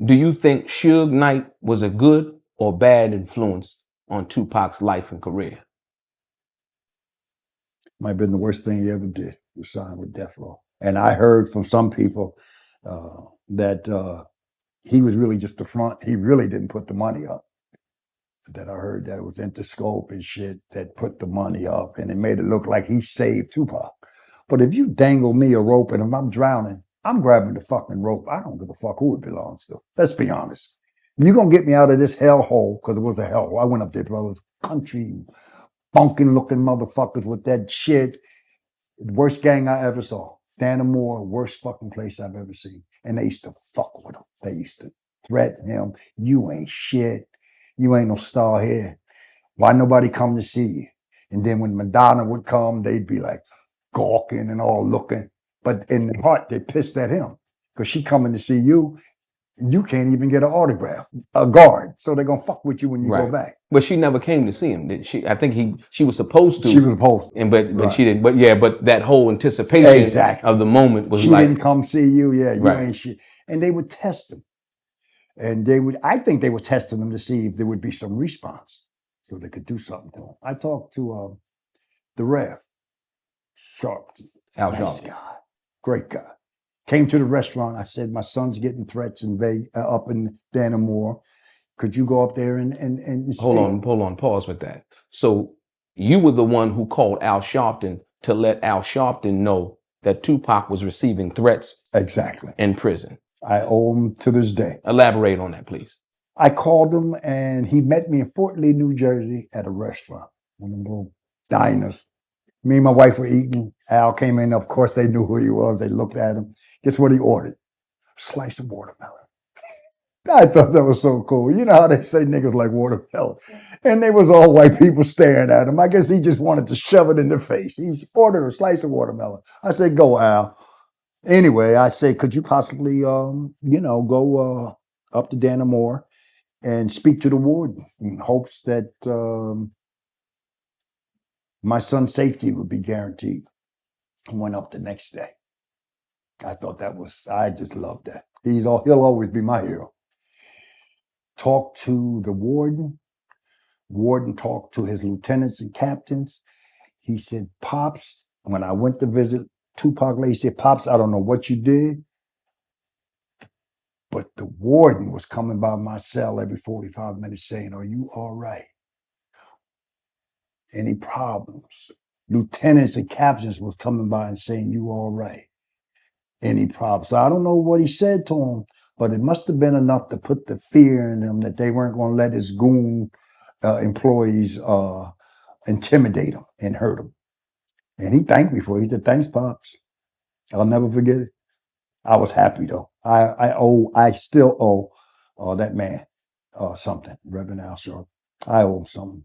Do you think Suge Knight was a good or bad influence on Tupac's life and career? Might have been the worst thing he ever did, was sign with Death Row. And I heard from some people that he was really just the front. He really didn't put the money up. That I heard that it was Interscope and shit that put the money up, and it made it look like he saved Tupac. But if you dangle me a rope and if I'm drowning, I'm grabbing the fucking rope. I don't give a fuck who it belongs to. Let's be honest. You're going to get me out of this hellhole, because it was a hellhole. I went up there, brothers, country, funkin' looking motherfuckers with that shit. Worst gang I ever saw. Dannemore, worst fucking place I've ever seen. And they used to fuck with him. They used to threaten him. You ain't shit. You ain't no star here. Why nobody come to see you? And then when Madonna would come, they'd be like gawking and all looking. But in their heart, they pissed at him, because she coming to see you. You can't even get an autograph, a guard. So they're going to fuck with you when you go back. But she never came to see him, did she? I think she was supposed to. She was supposed to. But she didn't. But yeah, but that whole anticipation of the moment was she didn't come see you. Yeah, you ain't shit. And they would test him. And I think they were testing him to see if there would be some response so they could do something to him. I talked to the ref, Sharpton. Nice guy. Great guy. Came to the restaurant. I said, my son's getting threats up in Dannemore. Could you go up there and speak? Hold on, pause with that. So you were the one who called Al Sharpton to let Al Sharpton know that Tupac was receiving threats in prison. I owe him to this day. Elaborate on that, please. I called him, and he met me in Fort Lee, New Jersey at a restaurant, one of the little diners. Me and my wife were eating. Al came in. Of course, they knew who he was. They looked at him. Guess what he ordered? A slice of watermelon. I thought that was so cool. You know how they say niggas like watermelon. And they was all white people staring at him. I guess he just wanted to shove it in their face. He ordered a slice of watermelon. I said, go, Al. Anyway, I said, could you possibly, go up to Dannemore and speak to the warden in hopes that my son's safety would be guaranteed. I went up the next day. I just loved that. He'll always be my hero. Talked to the warden. Warden talked to his lieutenants and captains. He said, Pops, when I went to visit Tupac, he said, Pops, I don't know what you did, but the warden was coming by my cell every 45 minutes saying, are you all right? Any problems? Lieutenants and captains was coming by and saying, you all right? Any problems? So I don't know what he said to him, but it must have been enough to put the fear in him that they weren't going to let his goon employees intimidate him and hurt him. And he thanked me for it. He said, thanks, Pops. I'll never forget it. I was happy, though. I still owe that man something, Reverend Al Sharp. I owe him something.